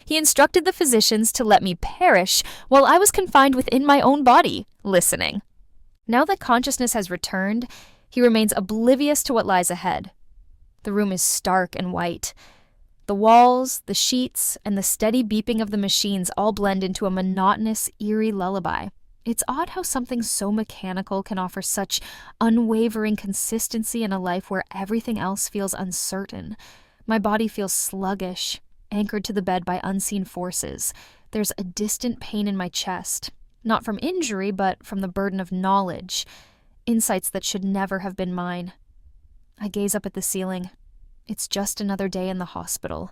He instructed the physicians to let me perish while I was confined within my own body, listening. Now that consciousness has returned, he remains oblivious to what lies ahead. The room is stark and white. The walls, the sheets, and the steady beeping of the machines all blend into a monotonous, eerie lullaby. It's odd how something so mechanical can offer such unwavering consistency in a life where everything else feels uncertain. My body feels sluggish, anchored to the bed by unseen forces. There's a distant pain in my chest, not from injury, but from the burden of knowledge, insights that should never have been mine. I gaze up at the ceiling. It's just another day in the hospital,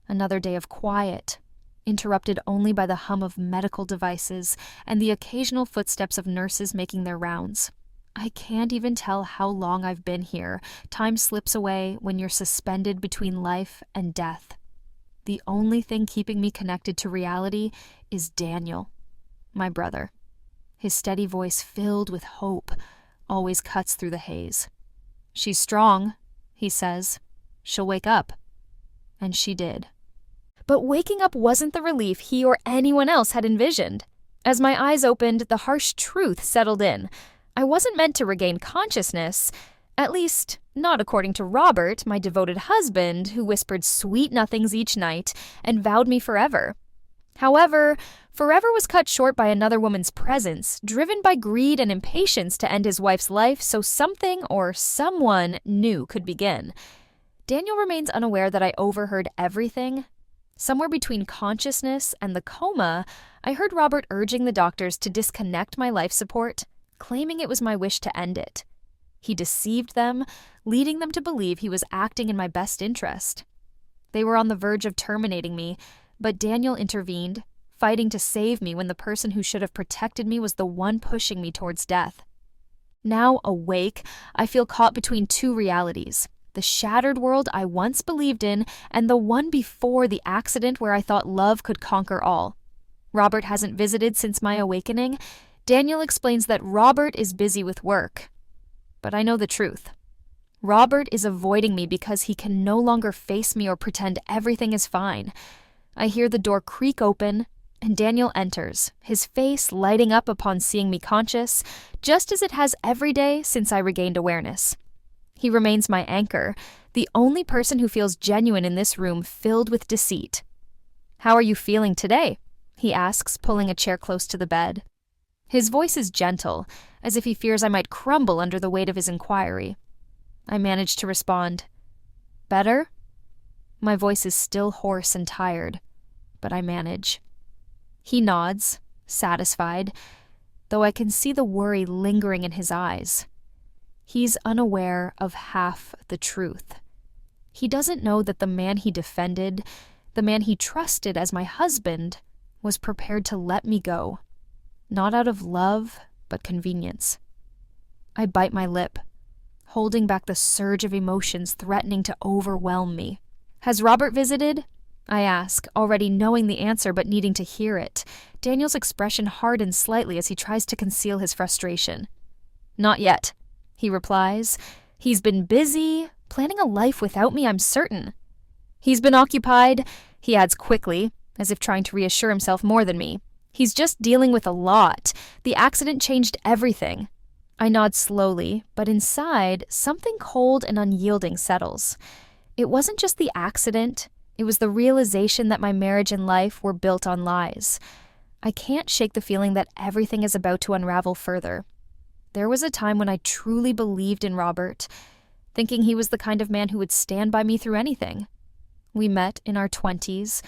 another day of quiet, interrupted only by the hum of medical devices and the occasional footsteps of nurses making their rounds. I can't even tell how long I've been here. Time slips away when you're suspended between life and death. The only thing keeping me connected to reality is Daniel, my brother. His steady voice, filled with hope, always cuts through the haze. "She's strong," he says. "She'll wake up." And she did. But waking up wasn't the relief he or anyone else had envisioned. As my eyes opened, the harsh truth settled in. I wasn't meant to regain consciousness, at least not according to Robert, my devoted husband, who whispered sweet nothings each night and vowed me forever. However, forever was cut short by another woman's presence, driven by greed and impatience to end his wife's life so something or someone new could begin. Daniel remains unaware that I overheard everything. Somewhere between consciousness and the coma, I heard Robert urging the doctors to disconnect my life support, claiming it was my wish to end it. He deceived them, leading them to believe he was acting in my best interest. They were on the verge of terminating me, but Daniel intervened, fighting to save me when the person who should have protected me was the one pushing me towards death. Now, awake, I feel caught between two realities: the shattered world I once believed in, and the one before the accident where I thought love could conquer all. Robert hasn't visited since my awakening. Daniel explains that Robert is busy with work. But I know the truth. Robert is avoiding me because he can no longer face me or pretend everything is fine. I hear the door creak open, and Daniel enters, his face lighting up upon seeing me conscious, just as it has every day since I regained awareness. He remains my anchor, the only person who feels genuine in this room filled with deceit. "How are you feeling today?" he asks, pulling a chair close to the bed. His voice is gentle, as if he fears I might crumble under the weight of his inquiry. I manage to respond, "Better?" My voice is still hoarse and tired, but I manage. He nods, satisfied, though I can see the worry lingering in his eyes. He's unaware of half the truth. He doesn't know that the man he defended, the man he trusted as my husband, was prepared to let me go. Not out of love, but convenience. I bite my lip, holding back the surge of emotions threatening to overwhelm me. "Has Robert visited?" I ask, already knowing the answer but needing to hear it. Daniel's expression hardens slightly as he tries to conceal his frustration. "Not yet," he replies. "He's been busy, planning a life without me, I'm certain. He's been occupied," he adds quickly, as if trying to reassure himself more than me. "He's just dealing with a lot. The accident changed everything." I nod slowly, but inside, something cold and unyielding settles. It wasn't just the accident. It was the realization that my marriage and life were built on lies. I can't shake the feeling that everything is about to unravel further. There was a time when I truly believed in Robert, thinking he was the kind of man who would stand by me through anything. We met in our 20s,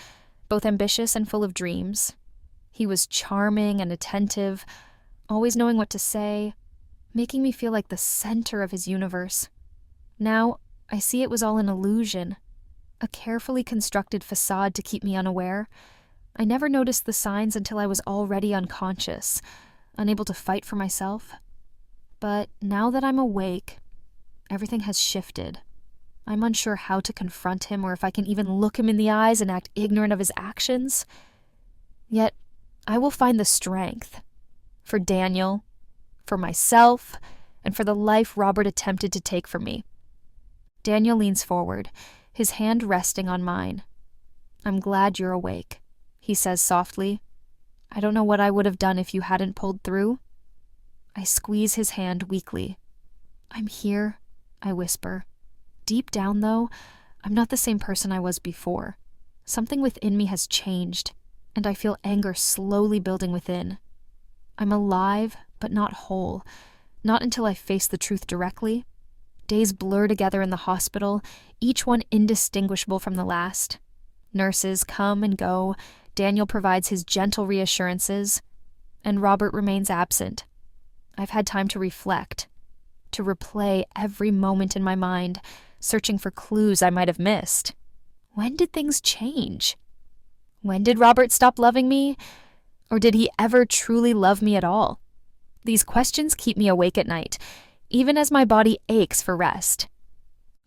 both ambitious and full of dreams. He was charming and attentive, always knowing what to say, making me feel like the center of his universe. Now, I see it was all an illusion, a carefully constructed facade to keep me unaware. I never noticed the signs until I was already unconscious, unable to fight for myself. But now that I'm awake, everything has shifted. I'm unsure how to confront him or if I can even look him in the eyes and act ignorant of his actions. Yet, I will find the strength. For Daniel, for myself, and for the life Robert attempted to take from me. Daniel leans forward, his hand resting on mine. "I'm glad you're awake," he says softly. "I don't know what I would have done if you hadn't pulled through." I squeeze his hand weakly. "I'm here," I whisper. Deep down, though, I'm not the same person I was before. Something within me has changed, and I feel anger slowly building within. I'm alive, but not whole. Not until I face the truth directly. Days blur together in the hospital, each one indistinguishable from the last. Nurses come and go, Daniel provides his gentle reassurances, and Robert remains absent. I've had time to reflect, to replay every moment in my mind, searching for clues I might have missed. When did things change? When did Robert stop loving me? Or did he ever truly love me at all? These questions keep me awake at night, even as my body aches for rest.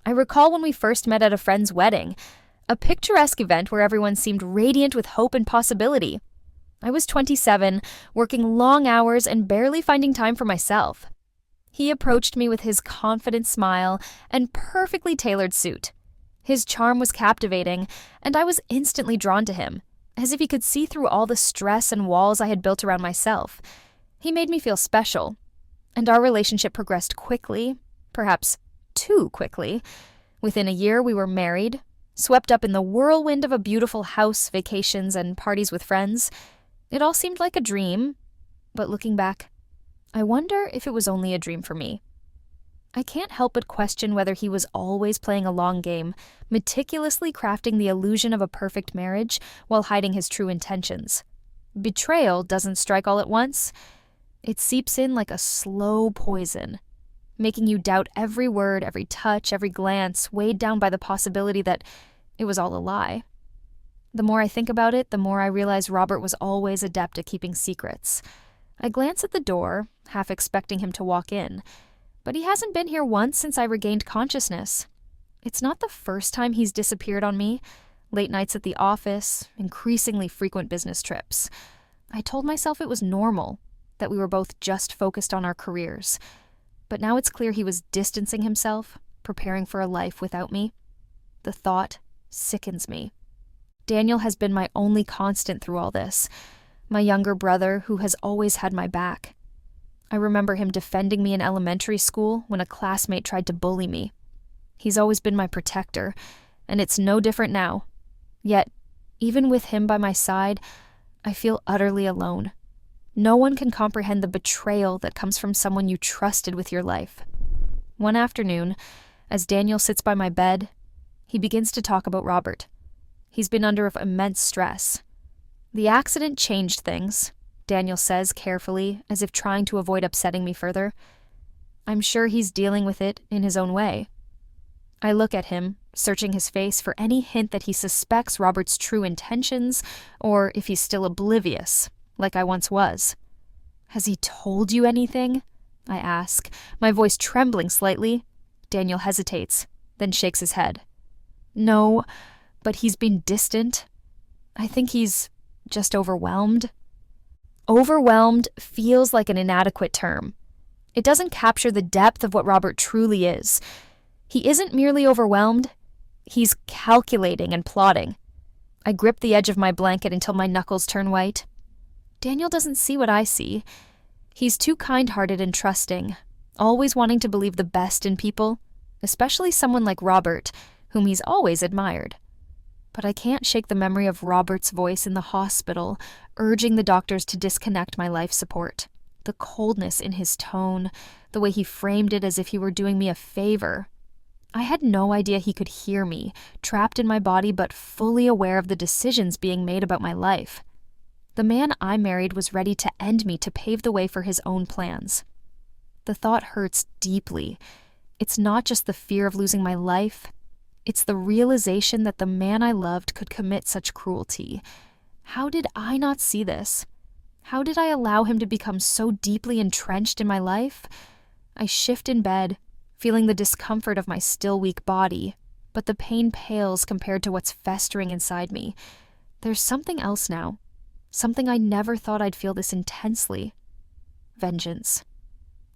I recall when we first met at a friend's wedding, a picturesque event where everyone seemed radiant with hope and possibility. I was 27, working long hours and barely finding time for myself. He approached me with his confident smile and perfectly tailored suit. His charm was captivating, and I was instantly drawn to him, as if he could see through all the stress and walls I had built around myself. He made me feel special, and our relationship progressed quickly, perhaps too quickly. Within a year, we were married, swept up in the whirlwind of a beautiful house, vacations, and parties with friends. It all seemed like a dream, but looking back, I wonder if it was only a dream for me. I can't help but question whether he was always playing a long game, meticulously crafting the illusion of a perfect marriage while hiding his true intentions. Betrayal doesn't strike all at once. It seeps in like a slow poison, making you doubt every word, every touch, every glance, weighed down by the possibility that it was all a lie. The more I think about it, the more I realize Robert was always adept at keeping secrets. I glance at the door, half expecting him to walk in, but he hasn't been here once since I regained consciousness. It's not the first time he's disappeared on me. Late nights at the office, increasingly frequent business trips. I told myself it was normal, that we were both just focused on our careers. But now it's clear he was distancing himself, preparing for a life without me. The thought sickens me. Daniel has been my only constant through all this, my younger brother who has always had my back. I remember him defending me in elementary school when a classmate tried to bully me. He's always been my protector, and it's no different now. Yet, even with him by my side, I feel utterly alone. No one can comprehend the betrayal that comes from someone you trusted with your life. One afternoon, as Daniel sits by my bed, he begins to talk about Robert. He's been under immense stress. "The accident changed things," Daniel says carefully, as if trying to avoid upsetting me further. I'm sure he's dealing with it in his own way. I look at him, searching his face for any hint that he suspects Robert's true intentions, or if he's still oblivious, like I once was. "Has he told you anything?" I ask, my voice trembling slightly. Daniel hesitates, then shakes his head. "No, but he's been distant. I think he's just overwhelmed." Overwhelmed feels like an inadequate term. It doesn't capture the depth of what Robert truly is. He isn't merely overwhelmed, he's calculating and plotting. I grip the edge of my blanket until my knuckles turn white. Daniel doesn't see what I see. He's too kind-hearted and trusting, always wanting to believe the best in people, especially someone like Robert, whom he's always admired. But I can't shake the memory of Robert's voice in the hospital, urging the doctors to disconnect my life support. The coldness in his tone, the way he framed it as if he were doing me a favor. I had no idea he could hear me, trapped in my body but fully aware of the decisions being made about my life. The man I married was ready to end me to pave the way for his own plans. The thought hurts deeply. It's not just the fear of losing my life. It's the realization that the man I loved could commit such cruelty. How did I not see this? How did I allow him to become so deeply entrenched in my life? I shift in bed, feeling the discomfort of my still weak body, but the pain pales compared to what's festering inside me. There's something else now. Something I never thought I'd feel this intensely. Vengeance.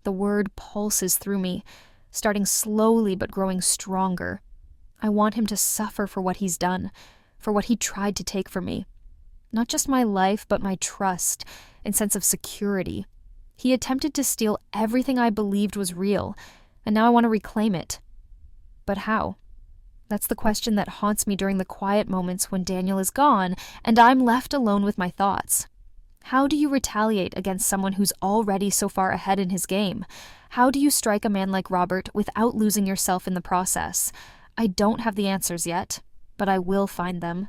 The word pulses through me, starting slowly but growing stronger. I want him to suffer for what he's done, for what he tried to take from me. Not just my life, but my trust and sense of security. He attempted to steal everything I believed was real, and now I want to reclaim it. But how? That's the question that haunts me during the quiet moments when Daniel is gone and I'm left alone with my thoughts. How do you retaliate against someone who's already so far ahead in his game? How do you strike a man like Robert without losing yourself in the process? I don't have the answers yet, but I will find them.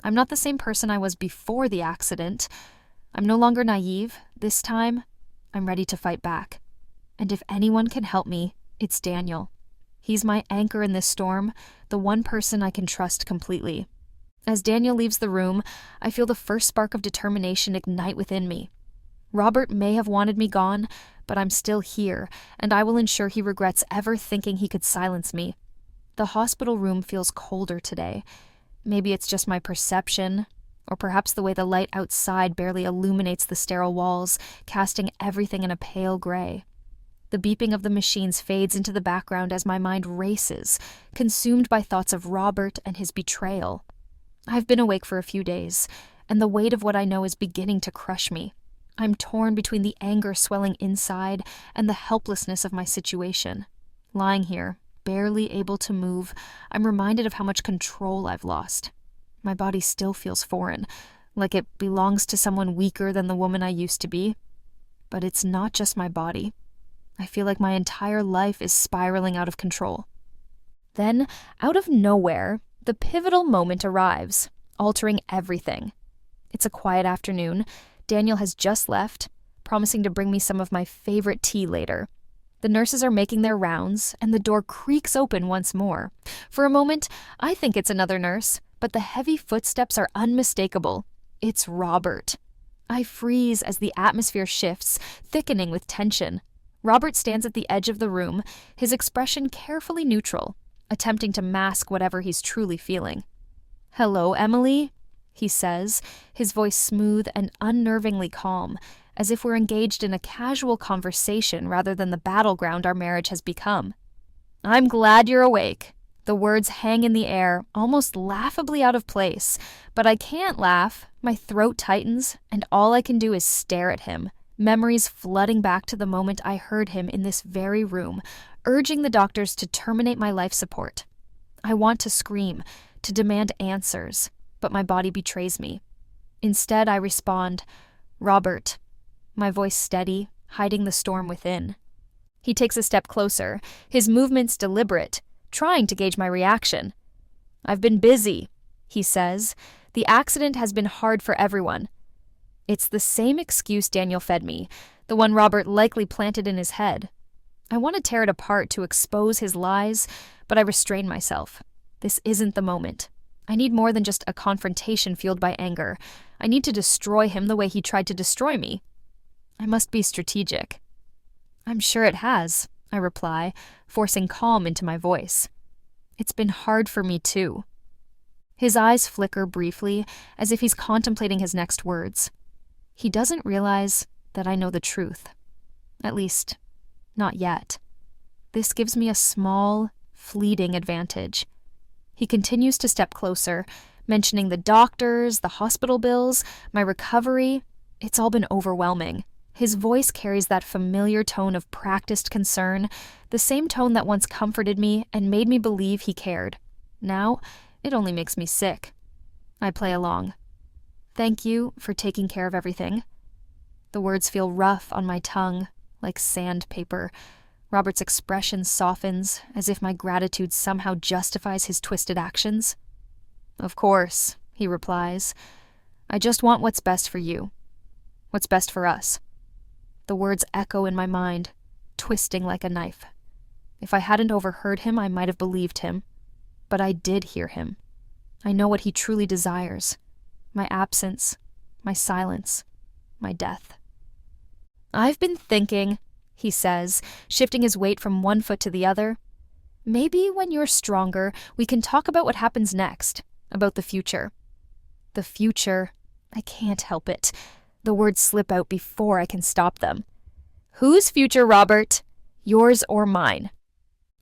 I'm not the same person I was before the accident. I'm no longer naive. This time, I'm ready to fight back. And if anyone can help me, it's Daniel. He's my anchor in this storm, the one person I can trust completely. As Daniel leaves the room, I feel the first spark of determination ignite within me. Robert may have wanted me gone, but I'm still here, and I will ensure he regrets ever thinking he could silence me. The hospital room feels colder today. Maybe it's just my perception, or perhaps the way the light outside barely illuminates the sterile walls, casting everything in a pale gray. The beeping of the machines fades into the background as my mind races, consumed by thoughts of Robert and his betrayal. I've been awake for a few days, and the weight of what I know is beginning to crush me. I'm torn between the anger swelling inside and the helplessness of my situation. Lying here, barely able to move, I'm reminded of how much control I've lost. My body still feels foreign, like it belongs to someone weaker than the woman I used to be. But it's not just my body. I feel like my entire life is spiraling out of control. Then, out of nowhere, the pivotal moment arrives, altering everything. It's a quiet afternoon. Daniel has just left, promising to bring me some of my favorite tea later. The nurses are making their rounds, and the door creaks open once more. For a moment, I think it's another nurse, but the heavy footsteps are unmistakable. It's Robert. I freeze as the atmosphere shifts, thickening with tension. Robert stands at the edge of the room, his expression carefully neutral, attempting to mask whatever he's truly feeling. "Hello, Emily," he says, his voice smooth and unnervingly calm, as if we're engaged in a casual conversation rather than the battleground our marriage has become. "I'm glad you're awake." The words hang in the air, almost laughably out of place, but I can't laugh. My throat tightens, and all I can do is stare at him, memories flooding back to the moment I heard him in this very room, urging the doctors to terminate my life support. I want to scream, to demand answers, but my body betrays me. Instead, I respond, "Robert," my voice steady, hiding the storm within. He takes a step closer, his movements deliberate, trying to gauge my reaction. "I've been busy," he says. "The accident has been hard for everyone." It's the same excuse Daniel fed me, the one Robert likely planted in his head. I want to tear it apart to expose his lies, but I restrain myself. This isn't the moment. I need more than just a confrontation fueled by anger. I need to destroy him the way he tried to destroy me. I must be strategic. "I'm sure it has," I reply, forcing calm into my voice. "It's been hard for me too." His eyes flicker briefly, as if he's contemplating his next words. He doesn't realize that I know the truth. At least, not yet. This gives me a small, fleeting advantage. He continues to step closer, mentioning the doctors, the hospital bills, my recovery. It's all been overwhelming. His voice carries that familiar tone of practiced concern, the same tone that once comforted me and made me believe he cared. Now, it only makes me sick. I play along. "Thank you for taking care of everything." The words feel rough on my tongue, like sandpaper. Robert's expression softens, as if my gratitude somehow justifies his twisted actions. "Of course," he replies. "I just want what's best for you. What's best for us." The words echo in my mind, twisting like a knife. If I hadn't overheard him, I might have believed him. But I did hear him. I know what he truly desires. My absence, my silence, my death. "I've been thinking," he says, shifting his weight from one foot to the other. "Maybe when you're stronger, we can talk about what happens next, about the future." The future. I can't help it. The words slip out before I can stop them. "Whose future, Robert? Yours or mine?"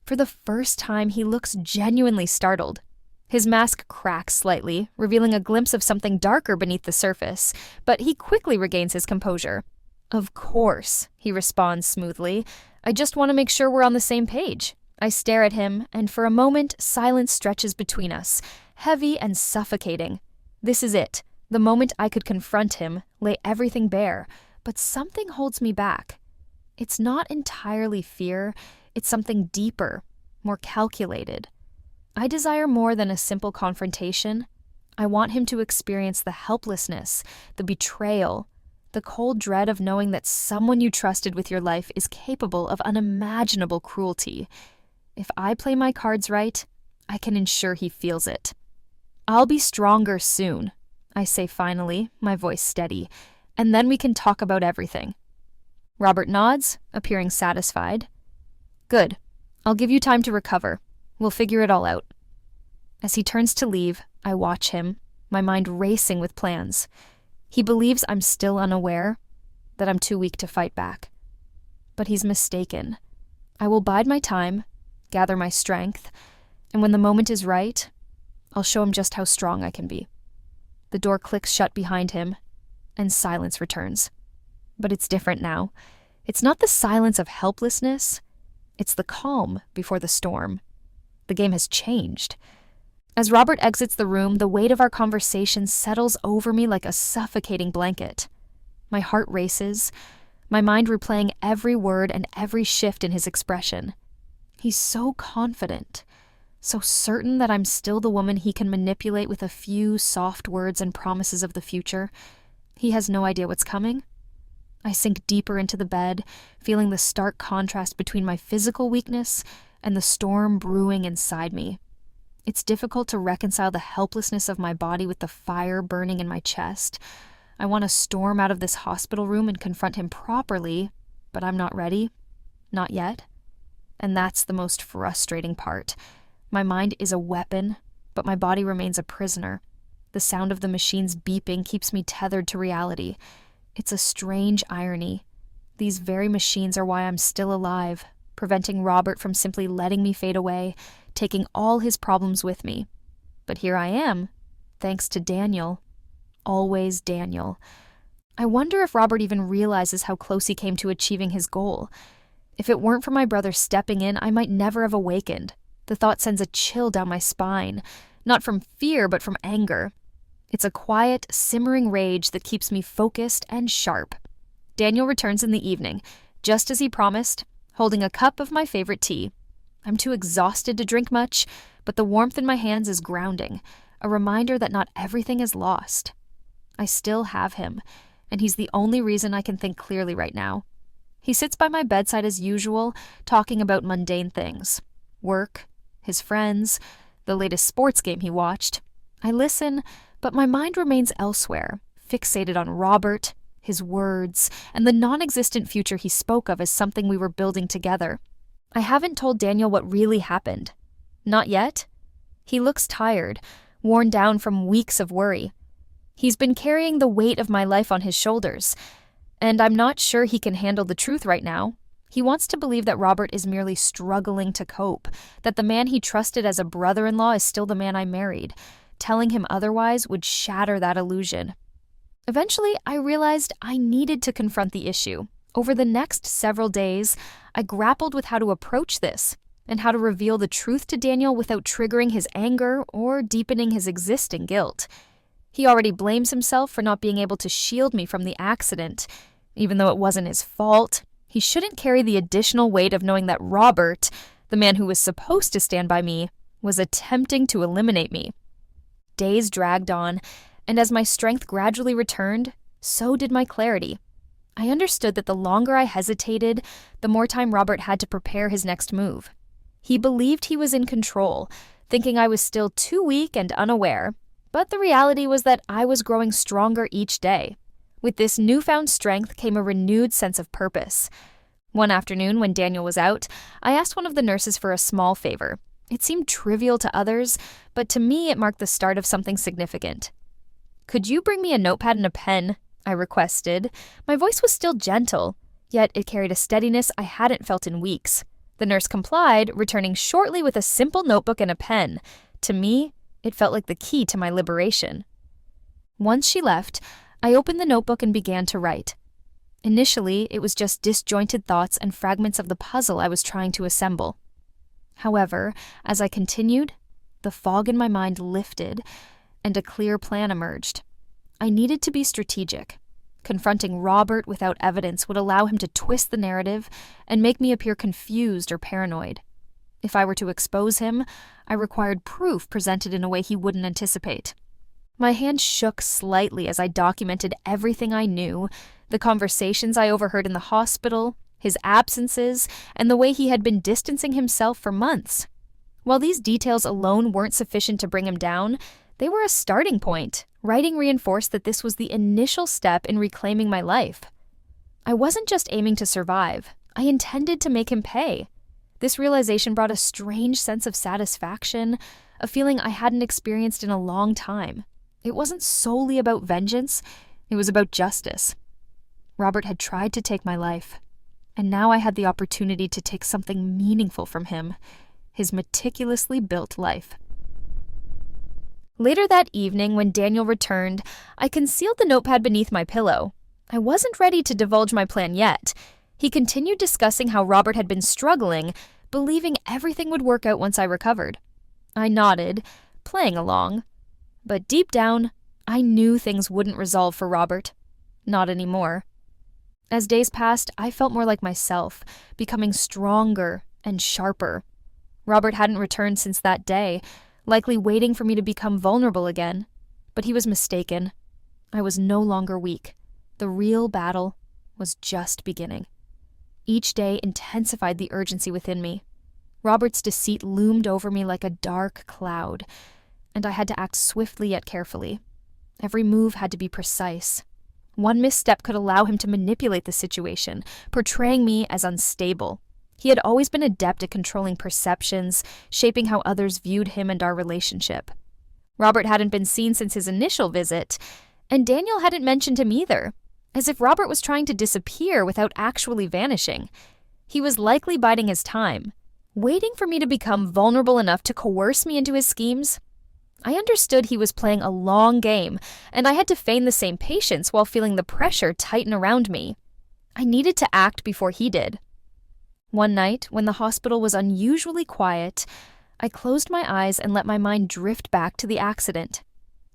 For the first time, he looks genuinely startled. His mask cracks slightly, revealing a glimpse of something darker beneath the surface, but he quickly regains his composure. "Of course," he responds smoothly. "I just want to make sure we're on the same page." I stare at him, and for a moment, silence stretches between us, heavy and suffocating. This is it, the moment I could confront him, lay everything bare, but something holds me back. It's not entirely fear, it's something deeper, more calculated. I desire more than a simple confrontation. I want him to experience the helplessness, the betrayal, the cold dread of knowing that someone you trusted with your life is capable of unimaginable cruelty. If I play my cards right, I can ensure he feels it. "I'll be stronger soon," I say finally, my voice steady, "and then we can talk about everything." Robert nods, appearing satisfied. "Good. I'll give you time to recover. We'll figure it all out." As he turns to leave, I watch him, my mind racing with plans. He believes I'm still unaware, that I'm too weak to fight back. But he's mistaken. I will bide my time, gather my strength, and when the moment is right, I'll show him just how strong I can be. The door clicks shut behind him, and silence returns. But it's different now. It's not the silence of helplessness, it's the calm before the storm. The game has changed. As Robert exits the room, the weight of our conversation settles over me like a suffocating blanket. My heart races, my mind replaying every word and every shift in his expression. He's so confident, so certain that I'm still the woman he can manipulate with a few soft words and promises of the future. He has no idea what's coming. I sink deeper into the bed, feeling the stark contrast between my physical weakness and the storm brewing inside me. It's difficult to reconcile the helplessness of my body with the fire burning in my chest. I want to storm out of this hospital room and confront him properly, but I'm not ready. Not yet. And that's the most frustrating part. My mind is a weapon, but my body remains a prisoner. The sound of the machines beeping keeps me tethered to reality. It's a strange irony. These very machines are why I'm still alive, preventing Robert from simply letting me fade away, taking all his problems with me. But here I am, thanks to Daniel. Always Daniel. I wonder if Robert even realizes how close he came to achieving his goal. If it weren't for my brother stepping in, I might never have awakened. The thought sends a chill down my spine, not from fear, but from anger. It's a quiet, simmering rage that keeps me focused and sharp. Daniel returns in the evening, just as he promised, holding a cup of my favorite tea. I'm too exhausted to drink much, but the warmth in my hands is grounding, a reminder that not everything is lost. I still have him, and he's the only reason I can think clearly right now. He sits by my bedside as usual, talking about mundane things. Work, his friends, the latest sports game he watched. I listen, but my mind remains elsewhere, fixated on Robert, his words, and the non-existent future he spoke of as something we were building together. I haven't told Daniel what really happened. Not yet. He looks tired, worn down from weeks of worry. He's been carrying the weight of my life on his shoulders, and I'm not sure he can handle the truth right now. He wants to believe that Robert is merely struggling to cope, that the man he trusted as a brother-in-law is still the man I married. Telling him otherwise would shatter that illusion. Eventually, I realized I needed to confront the issue. Over the next several days, I grappled with how to approach this and how to reveal the truth to Daniel without triggering his anger or deepening his existing guilt. He already blames himself for not being able to shield me from the accident. Even though it wasn't his fault, he shouldn't carry the additional weight of knowing that Robert, the man who was supposed to stand by me, was attempting to eliminate me. Days dragged on, and as my strength gradually returned, so did my clarity. I understood that the longer I hesitated, the more time Robert had to prepare his next move. He believed he was in control, thinking I was still too weak and unaware, but the reality was that I was growing stronger each day. With this newfound strength came a renewed sense of purpose. One afternoon, when Daniel was out, I asked one of the nurses for a small favor. It seemed trivial to others, but to me it marked the start of something significant. "Could you bring me a notepad and a pen?" I requested. My voice was still gentle, yet it carried a steadiness I hadn't felt in weeks. The nurse complied, returning shortly with a simple notebook and a pen. To me, It felt like the key to my liberation. Once she left, I opened the notebook and began to write. Initially, it was just disjointed thoughts and fragments of the puzzle I was trying to assemble. However, as I continued, the fog in my mind lifted and a clear plan emerged. I needed to be strategic. Confronting Robert without evidence would allow him to twist the narrative and make me appear confused or paranoid. If I were to expose him, I required proof presented in a way he wouldn't anticipate. My hand shook slightly as I documented everything I knew, the conversations I overheard in the hospital, his absences, and the way he had been distancing himself for months. While these details alone weren't sufficient to bring him down, they were a starting point. Writing reinforced that this was the initial step in reclaiming my life. I wasn't just aiming to survive. I intended to make him pay. This realization brought a strange sense of satisfaction, a feeling I hadn't experienced in a long time. It wasn't solely about vengeance, it was about justice. Robert had tried to take my life, and now I had the opportunity to take something meaningful from him, his meticulously built life. Later that evening, when Daniel returned, I concealed the notepad beneath my pillow. I wasn't ready to divulge my plan yet. He continued discussing how Robert had been struggling, believing everything would work out once I recovered. I nodded, playing along. But deep down, I knew things wouldn't resolve for Robert. Not anymore. As days passed, I felt more like myself, becoming stronger and sharper. Robert hadn't returned since that day, likely waiting for me to become vulnerable again. But he was mistaken. I was no longer weak. The real battle was just beginning. Each day intensified the urgency within me. Robert's deceit loomed over me like a dark cloud, and I had to act swiftly yet carefully. Every move had to be precise. One misstep could allow him to manipulate the situation, portraying me as unstable. He had always been adept at controlling perceptions, shaping how others viewed him and our relationship. Robert hadn't been seen since his initial visit, and Daniel hadn't mentioned him either, as if Robert was trying to disappear without actually vanishing. He was likely biding his time, waiting for me to become vulnerable enough to coerce me into his schemes. I understood he was playing a long game, and I had to feign the same patience while feeling the pressure tighten around me. I needed to act before he did. One night, when the hospital was unusually quiet, I closed my eyes and let my mind drift back to the accident.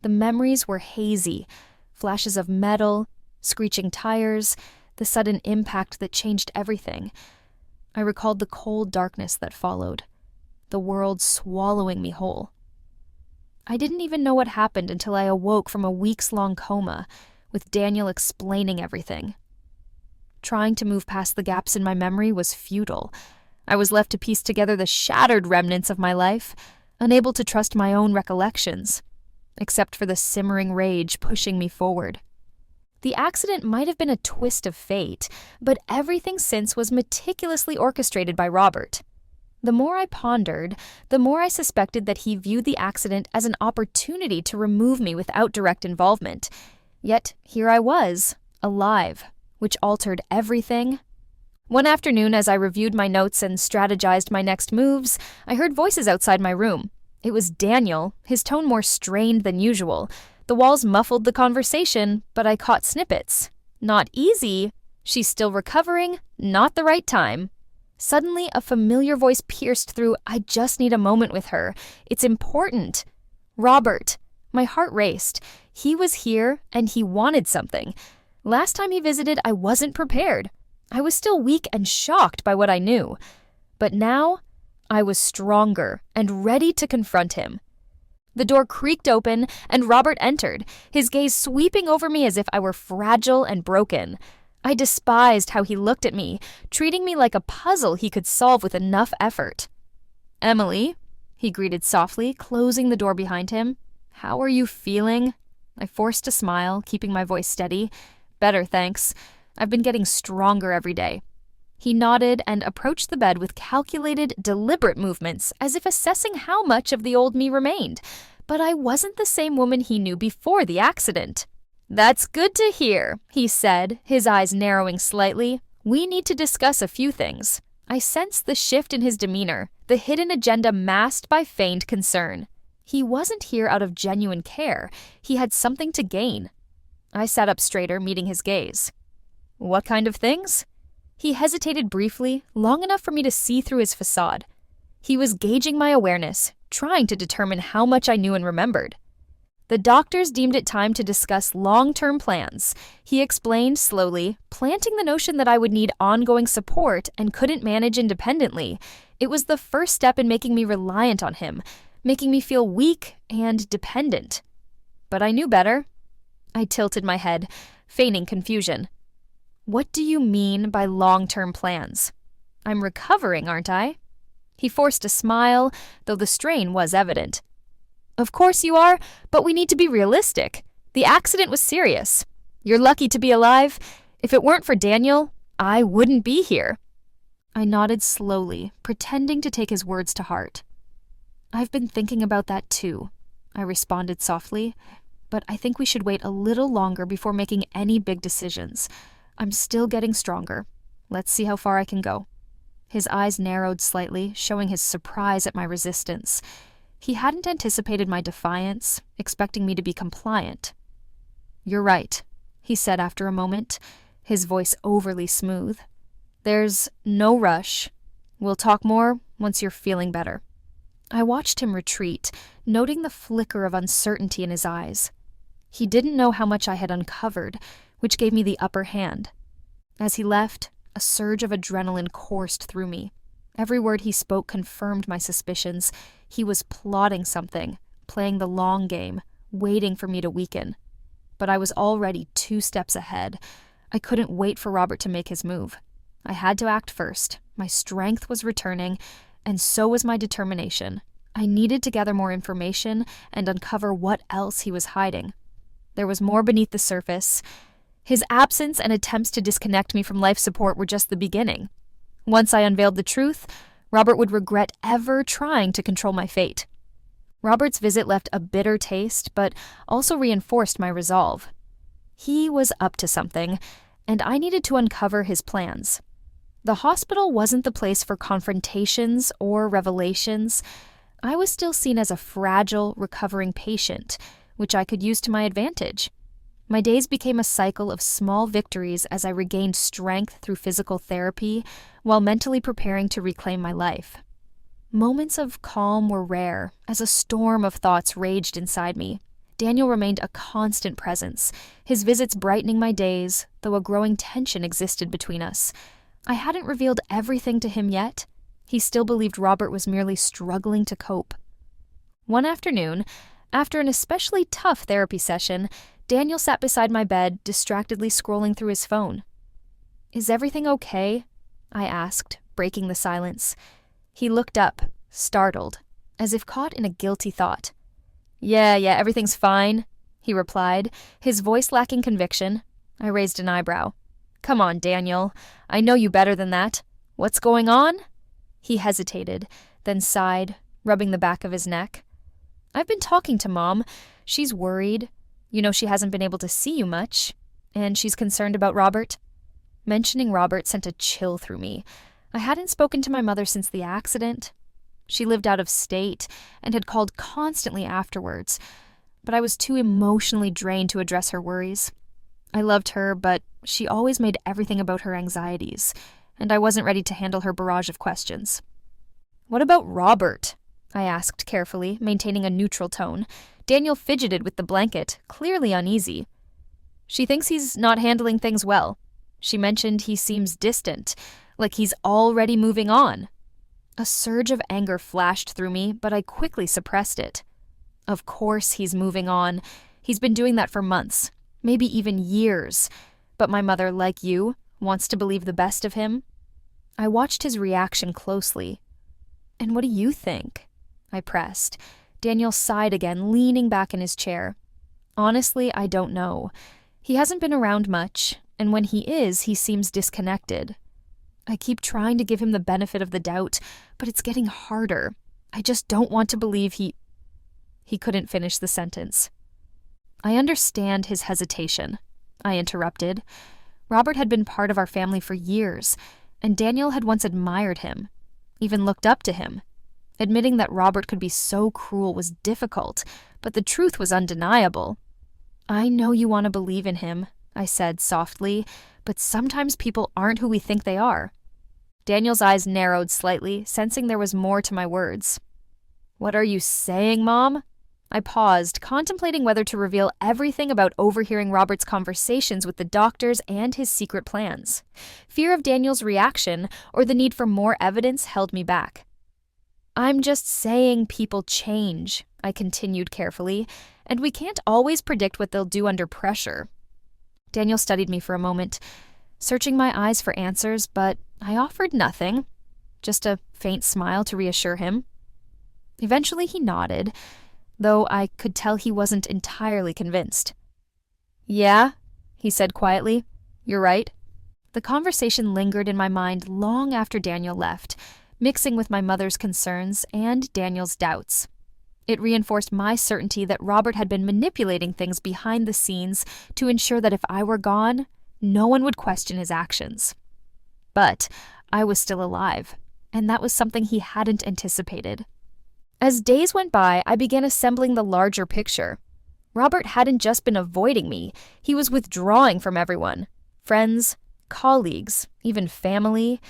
The memories were hazy, flashes of metal, screeching tires, the sudden impact that changed everything. I recalled the cold darkness that followed, the world swallowing me whole. I didn't even know what happened until I awoke from a weeks-long coma, with Daniel explaining everything. Trying to move past the gaps in my memory was futile. I was left to piece together the shattered remnants of my life, unable to trust my own recollections, except for the simmering rage pushing me forward. The accident might have been a twist of fate, but everything since was meticulously orchestrated by Robert. The more I pondered, the more I suspected that he viewed the accident as an opportunity to remove me without direct involvement. Yet here I was, alive, which altered everything. One afternoon, as I reviewed my notes and strategized my next moves, I heard voices outside my room. It was Daniel, his tone more strained than usual. The walls muffled the conversation, but I caught snippets. Not easy. She's still recovering. Not the right time. Suddenly, a familiar voice pierced through, I just need a moment with her. It's important. Robert. My heart raced. He was here, and he wanted something. Last time he visited, I wasn't prepared. I was still weak and shocked by what I knew. But now, I was stronger and ready to confront him. The door creaked open, and Robert entered, his gaze sweeping over me as if I were fragile and broken. I despised how he looked at me, treating me like a puzzle he could solve with enough effort. "Emily," he greeted softly, closing the door behind him. "How are you feeling?" I forced a smile, keeping my voice steady. "Better, thanks. I've been getting stronger every day." He nodded and approached the bed with calculated, deliberate movements, as if assessing how much of the old me remained. But I wasn't the same woman he knew before the accident. "That's good to hear," he said, his eyes narrowing slightly. "We need to discuss a few things." I sensed the shift in his demeanor, the hidden agenda masked by feigned concern. He wasn't here out of genuine care. He had something to gain. I sat up straighter, meeting his gaze. What kind of things? He hesitated briefly, long enough for me to see through his facade. He was gauging my awareness, trying to determine how much I knew and remembered. The doctors deemed it time to discuss long-term plans. He explained slowly, planting the notion that I would need ongoing support and couldn't manage independently. It was the first step in making me reliant on him, making me feel weak and dependent. But I knew better. I tilted my head, feigning confusion. What do you mean by long-term plans? I'm recovering, aren't I? He forced a smile, though the strain was evident. Of course you are, but we need to be realistic. The accident was serious. You're lucky to be alive. If it weren't for Daniel, I wouldn't be here. I nodded slowly, pretending to take his words to heart. I've been thinking about that too, I responded softly, but I think we should wait a little longer before making any big decisions. I'm still getting stronger. Let's see how far I can go. His eyes narrowed slightly, showing his surprise at my resistance. He hadn't anticipated my defiance, expecting me to be compliant. You're right, he said after a moment, his voice overly smooth. There's no rush. We'll talk more once you're feeling better. I watched him retreat, noting the flicker of uncertainty in his eyes. He didn't know how much I had uncovered, which gave me the upper hand. As he left, a surge of adrenaline coursed through me. Every word he spoke confirmed my suspicions. He was plotting something, playing the long game, waiting for me to weaken. But I was already 2 steps ahead. I couldn't wait for Robert to make his move. I had to act first. My strength was returning, and so was my determination. I needed to gather more information and uncover what else he was hiding. There was more beneath the surface. His absence and attempts to disconnect me from life support were just the beginning. Once I unveiled the truth, Robert would regret ever trying to control my fate. Robert's visit left a bitter taste, but also reinforced my resolve. He was up to something, and I needed to uncover his plans. The hospital wasn't the place for confrontations or revelations. I was still seen as a fragile, recovering patient, which I could use to my advantage. My days became a cycle of small victories as I regained strength through physical therapy while mentally preparing to reclaim my life. Moments of calm were rare as a storm of thoughts raged inside me. Daniel remained a constant presence, his visits brightening my days, though a growing tension existed between us. I hadn't revealed everything to him yet. He still believed Robert was merely struggling to cope. One afternoon, after an especially tough therapy session, Daniel sat beside my bed, distractedly scrolling through his phone. Is everything okay? I asked, breaking the silence. He looked up, startled, as if caught in a guilty thought. Yeah, everything's fine, he replied, his voice lacking conviction. I raised an eyebrow. Come on, Daniel. I know you better than that. What's going on? He hesitated, then sighed, rubbing the back of his neck. I've been talking to Mom. She's worried. You know she hasn't been able to see you much, and she's concerned about Robert. Mentioning Robert sent a chill through me. I hadn't spoken to my mother since the accident. She lived out of state and had called constantly afterwards, but I was too emotionally drained to address her worries. I loved her, but she always made everything about her anxieties, and I wasn't ready to handle her barrage of questions. What about Robert? I asked carefully, maintaining a neutral tone. Daniel fidgeted with the blanket, clearly uneasy. She thinks he's not handling things well. She mentioned he seems distant, like he's already moving on. A surge of anger flashed through me, but I quickly suppressed it. Of course he's moving on. He's been doing that for months, maybe even years. But my mother, like you, wants to believe the best of him. I watched his reaction closely. And what do you think? I pressed. Daniel sighed again, leaning back in his chair. Honestly, I don't know. He hasn't been around much, and when he is, he seems disconnected. I keep trying to give him the benefit of the doubt, but it's getting harder. I just don't want to believe he couldn't finish the sentence. I understand his hesitation, I interrupted. Robert had been part of our family for years, and Daniel had once admired him, even looked up to him. Admitting that Robert could be so cruel was difficult, but the truth was undeniable. "I know you want to believe in him," I said softly, "but sometimes people aren't who we think they are." Daniel's eyes narrowed slightly, sensing there was more to my words. "What are you saying, Mom?" I paused, contemplating whether to reveal everything about overhearing Robert's conversations with the doctors and his secret plans. Fear of Daniel's reaction or the need for more evidence held me back. "I'm just saying people change," I continued carefully, "and we can't always predict what they'll do under pressure." Daniel studied me for a moment, searching my eyes for answers, but I offered nothing, just a faint smile to reassure him. Eventually he nodded, though I could tell he wasn't entirely convinced. "Yeah," he said quietly, "you're right." The conversation lingered in my mind long after Daniel left, mixing with my mother's concerns and Daniel's doubts. It reinforced my certainty that Robert had been manipulating things behind the scenes to ensure that if I were gone, no one would question his actions. But I was still alive, and that was something he hadn't anticipated. As days went by, I began assembling the larger picture. Robert hadn't just been avoiding me, he was withdrawing from everyone. Friends, colleagues, even family.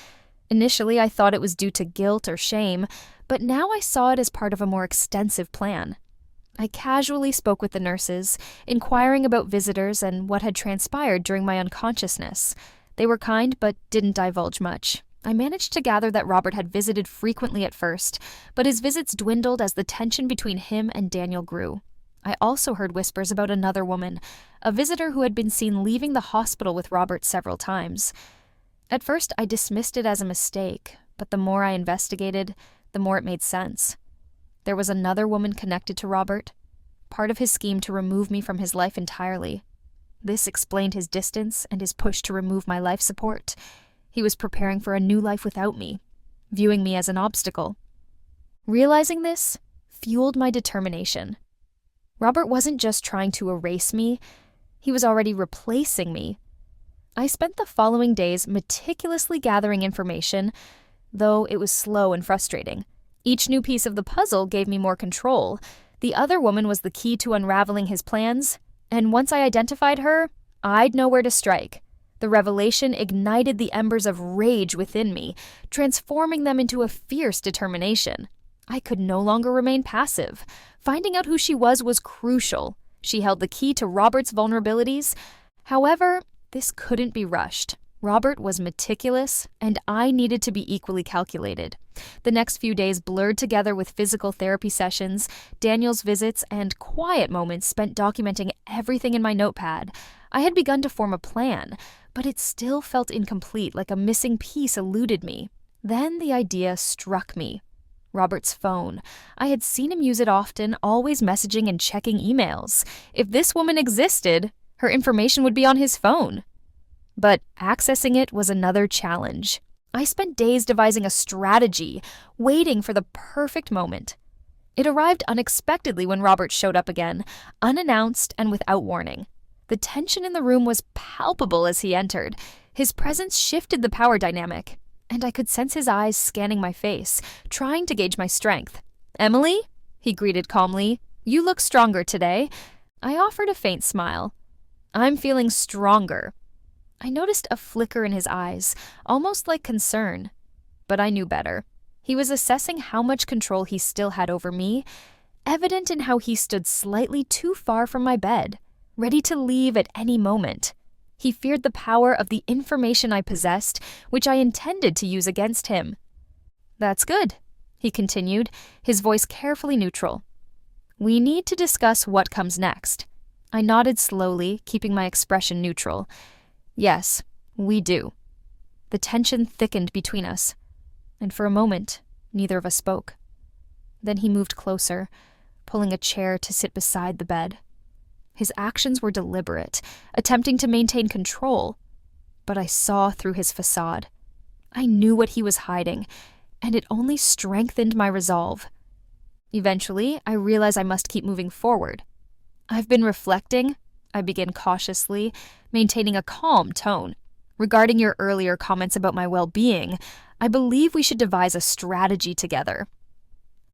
Initially, I thought it was due to guilt or shame, but now I saw it as part of a more extensive plan. I casually spoke with the nurses, inquiring about visitors and what had transpired during my unconsciousness. They were kind, but didn't divulge much. I managed to gather that Robert had visited frequently at first, but his visits dwindled as the tension between him and Daniel grew. I also heard whispers about another woman, a visitor who had been seen leaving the hospital with Robert several times. At first, I dismissed it as a mistake, but the more I investigated, the more it made sense. There was another woman connected to Robert, part of his scheme to remove me from his life entirely. This explained his distance and his push to remove my life support. He was preparing for a new life without me, viewing me as an obstacle. Realizing this fueled my determination. Robert wasn't just trying to erase me, he was already replacing me. I spent the following days meticulously gathering information, though it was slow and frustrating. Each new piece of the puzzle gave me more control. The other woman was the key to unraveling his plans, and once I identified her, I'd know where to strike. The revelation ignited the embers of rage within me, transforming them into a fierce determination. I could no longer remain passive. Finding out who she was crucial. She held the key to Robert's vulnerabilities. However, this couldn't be rushed. Robert was meticulous, and I needed to be equally calculated. The next few days blurred together with physical therapy sessions, Daniel's visits, and quiet moments spent documenting everything in my notepad. I had begun to form a plan, but it still felt incomplete, like a missing piece eluded me. Then the idea struck me. Robert's phone. I had seen him use it often, always messaging and checking emails. If this woman existed, her information would be on his phone. But accessing it was another challenge. I spent days devising a strategy, waiting for the perfect moment. It arrived unexpectedly when Robert showed up again, unannounced and without warning. The tension in the room was palpable as he entered. His presence shifted the power dynamic, and I could sense his eyes scanning my face, trying to gauge my strength. "Emily?" he greeted calmly. "You look stronger today." I offered a faint smile. "I'm feeling stronger." I noticed a flicker in his eyes, almost like concern. But I knew better. He was assessing how much control he still had over me, evident in how he stood slightly too far from my bed, ready to leave at any moment. He feared the power of the information I possessed, which I intended to use against him. "That's good," he continued, his voice carefully neutral. "We need to discuss what comes next." I nodded slowly, keeping my expression neutral. "Yes, we do." The tension thickened between us, and for a moment, neither of us spoke. Then he moved closer, pulling a chair to sit beside the bed. His actions were deliberate, attempting to maintain control, but I saw through his facade. I knew what he was hiding, and it only strengthened my resolve. Eventually, I realized I must keep moving forward. "I've been reflecting," I began cautiously, maintaining a calm tone. "Regarding your earlier comments about my well-being, I believe we should devise a strategy together."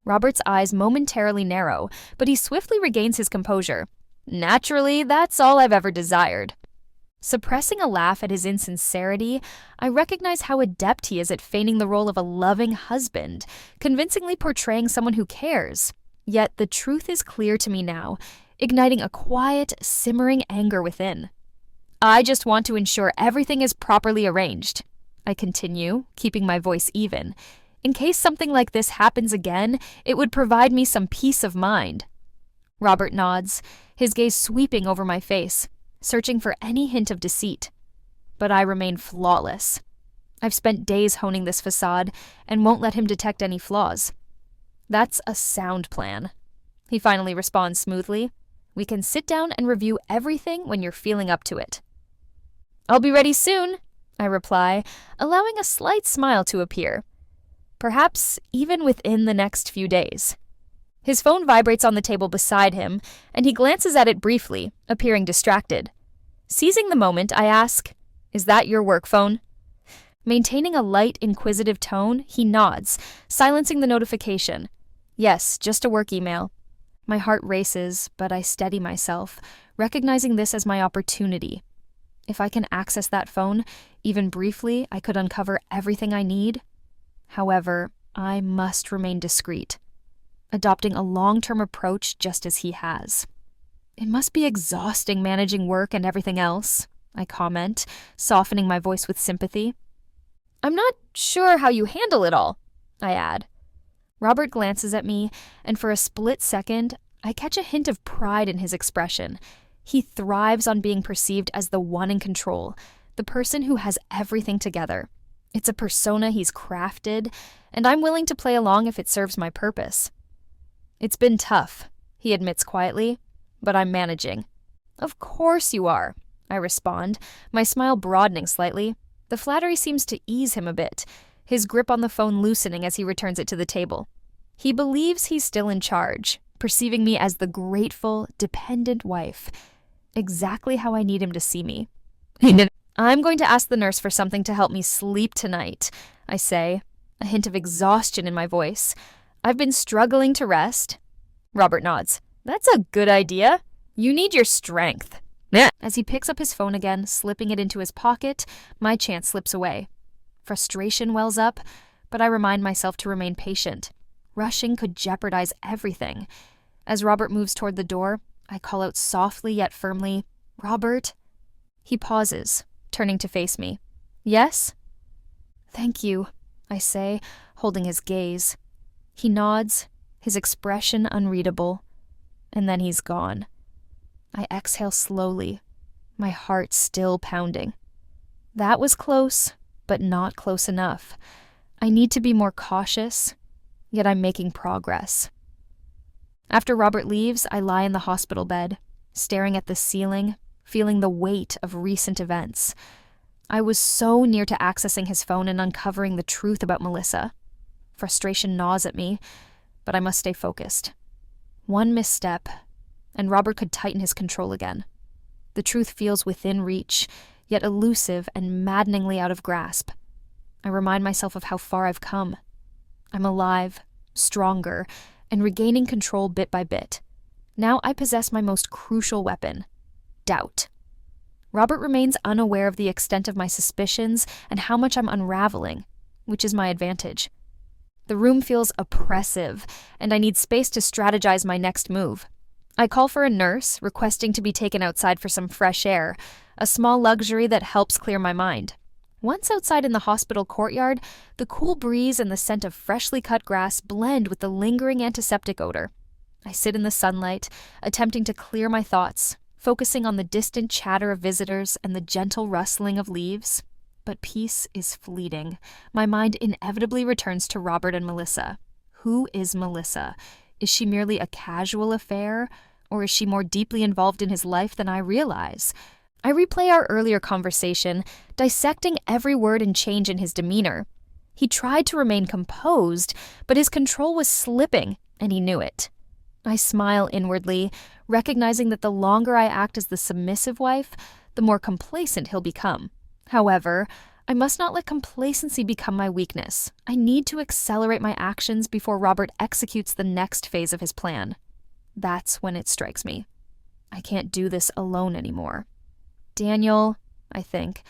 Robert's eyes momentarily narrow, but he swiftly regains his composure. Naturally, that's all I've ever desired. Suppressing a laugh at his insincerity, I recognize how adept he is at feigning the role of a loving husband, convincingly portraying someone who cares. Yet the truth is clear to me now, igniting a quiet, simmering anger within. I just want to ensure everything is properly arranged. I continue, keeping my voice even. In case something like this happens again, it would provide me some peace of mind. Robert nods, his gaze sweeping over my face, searching for any hint of deceit. But I remain flawless. I've spent days honing this facade and won't let him detect any flaws. That's a sound plan. He finally responds smoothly. We can sit down and review everything when you're feeling up to it. I'll be ready soon, I reply, allowing a slight smile to appear. Perhaps even within the next few days. His phone vibrates on the table beside him, and he glances at it briefly, appearing distracted. Seizing the moment, I ask, "Is that your work phone?" Maintaining a light, inquisitive tone, he nods, silencing the notification. Yes, just a work email. My heart races, but I steady myself, recognizing this as my opportunity. If I can access that phone, even briefly, I could uncover everything I need. However, I must remain discreet, adopting a long-term approach just as he has. It must be exhausting managing work and everything else, I comment, softening my voice with sympathy. I'm not sure how you handle it all, I add. Robert glances at me, and for a split second, I catch a hint of pride in his expression. He thrives on being perceived as the one in control, the person who has everything together. It's a persona he's crafted, and I'm willing to play along if it serves my purpose. It's been tough, he admits quietly, but I'm managing. Of course you are, I respond, my smile broadening slightly. The flattery seems to ease him a bit, his grip on the phone loosening as he returns it to the table. He believes he's still in charge, perceiving me as the grateful, dependent wife. Exactly how I need him to see me. I'm going to ask the nurse for something to help me sleep tonight, I say, a hint of exhaustion in my voice. I've been struggling to rest. Robert nods. That's a good idea. You need your strength. As he picks up his phone again, slipping it into his pocket, my chance slips away. Frustration wells up, but I remind myself to remain patient. Rushing could jeopardize everything. As Robert moves toward the door, I call out softly yet firmly, "Robert?" He pauses, turning to face me. "Yes?" "Thank you," I say, holding his gaze. He nods, his expression unreadable, and then he's gone. I exhale slowly, my heart still pounding. That was close, but not close enough. I need to be more cautious, yet I'm making progress. After Robert leaves, I lie in the hospital bed, staring at the ceiling, feeling the weight of recent events. I was so near to accessing his phone and uncovering the truth about Melissa. Frustration gnaws at me, but I must stay focused. One misstep, and Robert could tighten his control again. The truth feels within reach, yet elusive and maddeningly out of grasp. I remind myself of how far I've come. I'm alive, stronger, and regaining control bit by bit. Now I possess my most crucial weapon, doubt. Robert remains unaware of the extent of my suspicions and how much I'm unraveling, which is my advantage. The room feels oppressive, and I need space to strategize my next move. I call for a nurse, requesting to be taken outside for some fresh air, a small luxury that helps clear my mind. Once outside in the hospital courtyard, the cool breeze and the scent of freshly cut grass blend with the lingering antiseptic odor. I sit in the sunlight, attempting to clear my thoughts, focusing on the distant chatter of visitors and the gentle rustling of leaves. But peace is fleeting. My mind inevitably returns to Robert and Melissa. Who is Melissa? Is she merely a casual affair, or is she more deeply involved in his life than I realize? I replay our earlier conversation, dissecting every word and change in his demeanor. He tried to remain composed, but his control was slipping, and he knew it. I smile inwardly, recognizing that the longer I act as the submissive wife, the more complacent he'll become. However, I must not let complacency become my weakness. I need to accelerate my actions before Robert executes the next phase of his plan. That's when it strikes me. I can't do this alone anymore. Daniel, I think.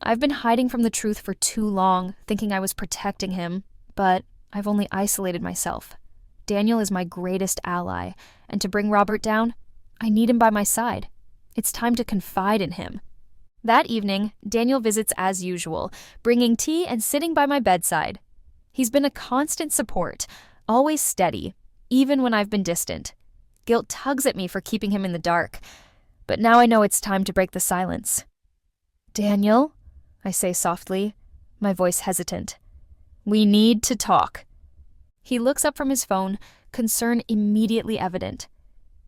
I've been hiding from the truth for too long, thinking I was protecting him, but I've only isolated myself. Daniel is my greatest ally, and to bring Robert down, I need him by my side. It's time to confide in him. That evening, Daniel visits as usual, bringing tea and sitting by my bedside. He's been a constant support, always steady, even when I've been distant. Guilt tugs at me for keeping him in the dark, but now I know it's time to break the silence. "Daniel," I say softly, my voice hesitant. "We need to talk." He looks up from his phone, concern immediately evident.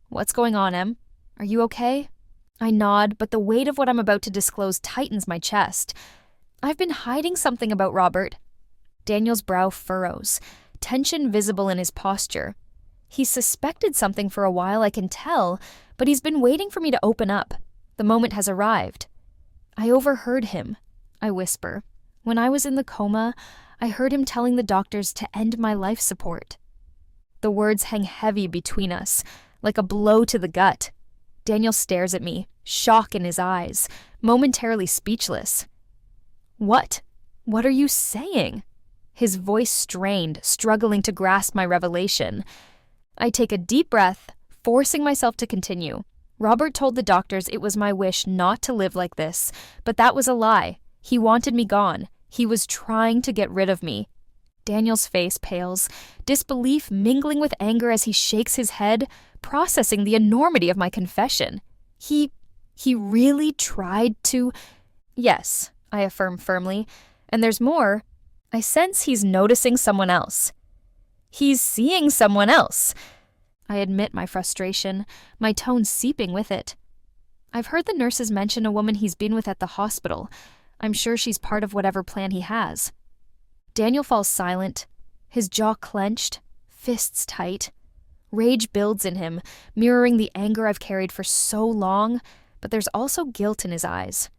"What's going on, Em? Are you okay?" I nod, but the weight of what I'm about to disclose tightens my chest. I've been hiding something about Robert. Daniel's brow furrows, tension visible in his posture. He's suspected something for a while, I can tell, but he's been waiting for me to open up. The moment has arrived. "I overheard him," I whisper. "When I was in the coma, I heard him telling the doctors to end my life support." The words hang heavy between us, like a blow to the gut. Daniel stares at me, shock in his eyes, momentarily speechless. What? What are you saying?" His voice strained, struggling to grasp my revelation. I take a deep breath, forcing myself to continue. "Robert told the doctors it was my wish not to live like this, but that was a lie. He wanted me gone. He was trying to get rid of me." Daniel's face pales, disbelief mingling with anger as he shakes his head, processing the enormity of my confession. He really tried to— "Yes," I affirm firmly, "and there's more. I sense he's noticing someone else. He's seeing someone else." I admit my frustration, my tone seeping with it. "I've heard the nurses mention a woman he's been with at the hospital. I'm sure she's part of whatever plan he has." Daniel falls silent, his jaw clenched, fists tight. Rage builds in him, mirroring the anger I've carried for so long, but there's also guilt in his eyes.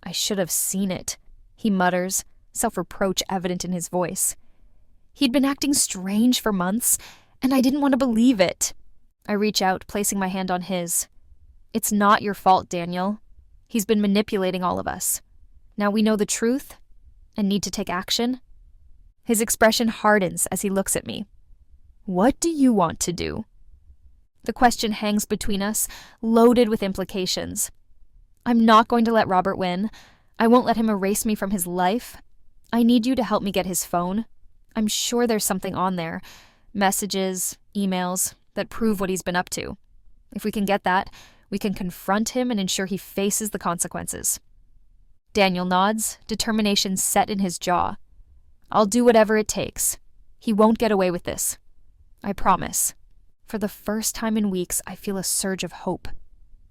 "I should have seen it," he mutters, self-reproach evident in his voice. He'd been acting strange for months, and I didn't want to believe it. I reach out, placing my hand on his. "It's not your fault, Daniel. He's been manipulating all of us. Now we know the truth and need to take action." His expression hardens as he looks at me. "What do you want to do?" The question hangs between us, loaded with implications. I'm not going to let Robert win. I won't let him erase me from his life. I need you to help me get his phone. I'm sure there's something on there. Messages, emails, that prove what he's been up to. If we can get that, we can confront him and ensure he faces the consequences. Daniel nods, determination set in his jaw. "I'll do whatever it takes. He won't get away with this. I promise." For the first time in weeks, I feel a surge of hope.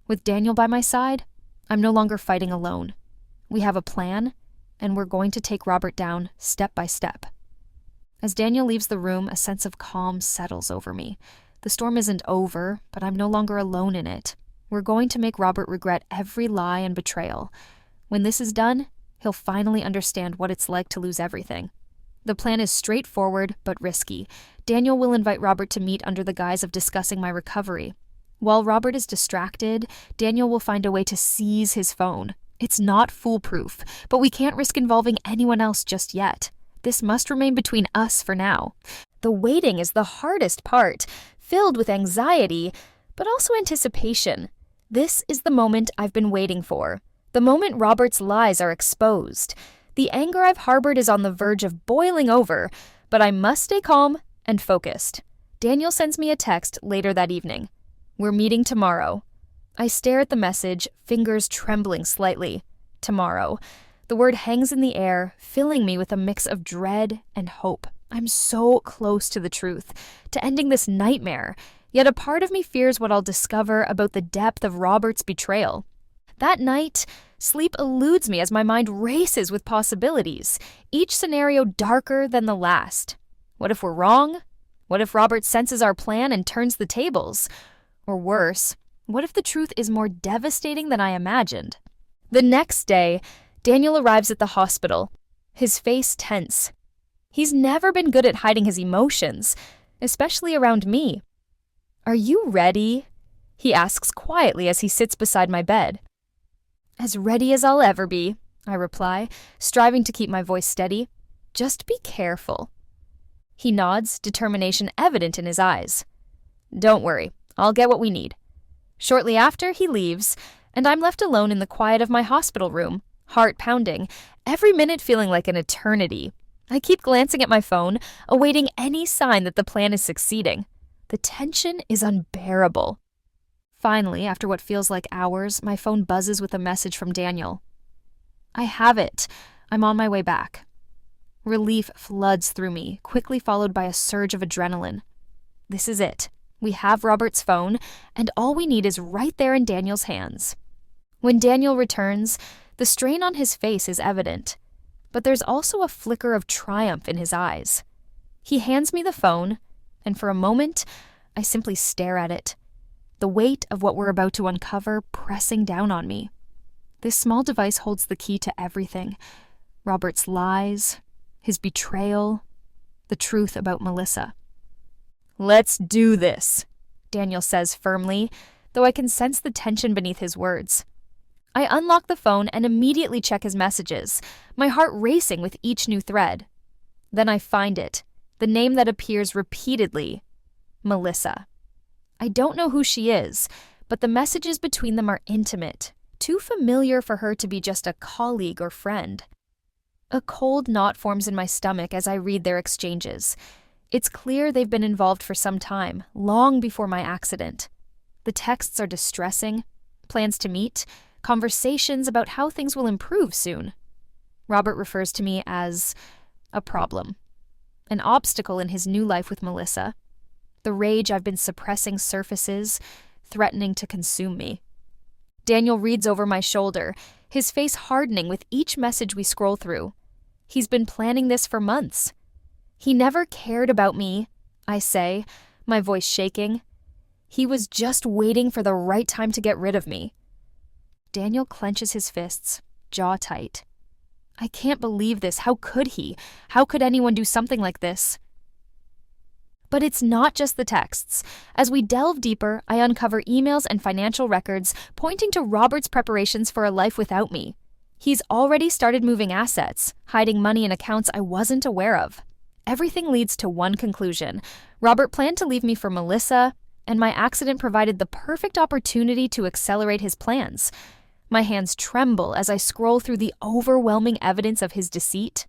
With Daniel by my side, I'm no longer fighting alone. We have a plan, and we're going to take Robert down step by step. As Daniel leaves the room, a sense of calm settles over me. The storm isn't over, but I'm no longer alone in it. We're going to make Robert regret every lie and betrayal. When this is done, he'll finally understand what it's like to lose everything. The plan is straightforward but risky. Daniel will invite Robert to meet under the guise of discussing my recovery. While Robert is distracted, Daniel will find a way to seize his phone. It's not foolproof, but we can't risk involving anyone else just yet. This must remain between us for now. The waiting is the hardest part, filled with anxiety, but also anticipation. This is the moment I've been waiting for. The moment Robert's lies are exposed. The anger I've harbored is on the verge of boiling over, but I must stay calm and focused. Daniel sends me a text later that evening. "We're meeting tomorrow." I stare at the message, fingers trembling slightly. Tomorrow. The word hangs in the air, filling me with a mix of dread and hope. I'm so close to the truth, to ending this nightmare, yet a part of me fears what I'll discover about the depth of Robert's betrayal. That night, sleep eludes me as my mind races with possibilities, each scenario darker than the last. What if we're wrong? What if Robert senses our plan and turns the tables? Or worse, what if the truth is more devastating than I imagined? The next day, Daniel arrives at the hospital, his face tense. He's never been good at hiding his emotions, especially around me. "Are you ready?" he asks quietly as he sits beside my bed. "As ready as I'll ever be," I reply, striving to keep my voice steady. "Just be careful." He nods, determination evident in his eyes. "Don't worry, I'll get what we need." Shortly after, he leaves, and I'm left alone in the quiet of my hospital room, heart pounding, every minute feeling like an eternity. I keep glancing at my phone, awaiting any sign that the plan is succeeding. The tension is unbearable. Finally, after what feels like hours, my phone buzzes with a message from Daniel. "I have it. I'm on my way back." Relief floods through me, quickly followed by a surge of adrenaline. This is it. We have Robert's phone, and all we need is right there in Daniel's hands. When Daniel returns, the strain on his face is evident, but there's also a flicker of triumph in his eyes. He hands me the phone, and for a moment, I simply stare at it, the weight of what we're about to uncover pressing down on me. This small device holds the key to everything: Robert's lies, his betrayal, the truth about Melissa. "Let's do this," Daniel says firmly, though I can sense the tension beneath his words. I unlock the phone and immediately check his messages, my heart racing with each new thread. Then I find it, the name that appears repeatedly: Melissa. I don't know who she is, but the messages between them are intimate, too familiar for her to be just a colleague or friend. A cold knot forms in my stomach as I read their exchanges. It's clear they've been involved for some time, long before my accident. The texts are distressing: plans to meet, conversations about how things will improve soon. Robert refers to me as a problem, an obstacle in his new life with Melissa. The rage I've been suppressing surfaces, threatening to consume me. Daniel reads over my shoulder, his face hardening with each message we scroll through. He's been planning this for months. "He never cared about me," I say, my voice shaking. "He was just waiting for the right time to get rid of me." Daniel clenches his fists, jaw tight. I can't believe this. How could he? How could anyone do something like this? But it's not just the texts. As we delve deeper, I uncover emails and financial records pointing to Robert's preparations for a life without me. He's already started moving assets, hiding money in accounts I wasn't aware of. Everything leads to one conclusion: Robert planned to leave me for Melissa, and my accident provided the perfect opportunity to accelerate his plans. My hands tremble as I scroll through the overwhelming evidence of his deceit.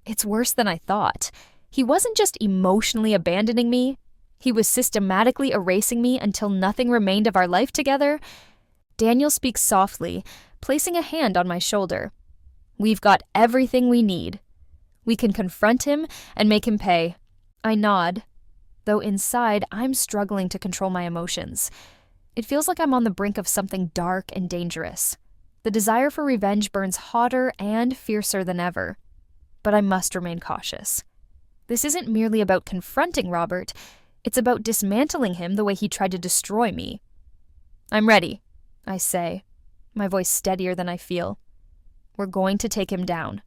It's worse than I thought. He wasn't just emotionally abandoning me. He was systematically erasing me until nothing remained of our life together. Daniel speaks softly, placing a hand on my shoulder. "We've got everything we need. We can confront him and make him pay." I nod, though inside I'm struggling to control my emotions. It feels like I'm on the brink of something dark and dangerous. The desire for revenge burns hotter and fiercer than ever. But I must remain cautious. This isn't merely about confronting Robert, it's about dismantling him the way he tried to destroy me. "I'm ready," I say, my voice steadier than I feel. "We're going to take him down."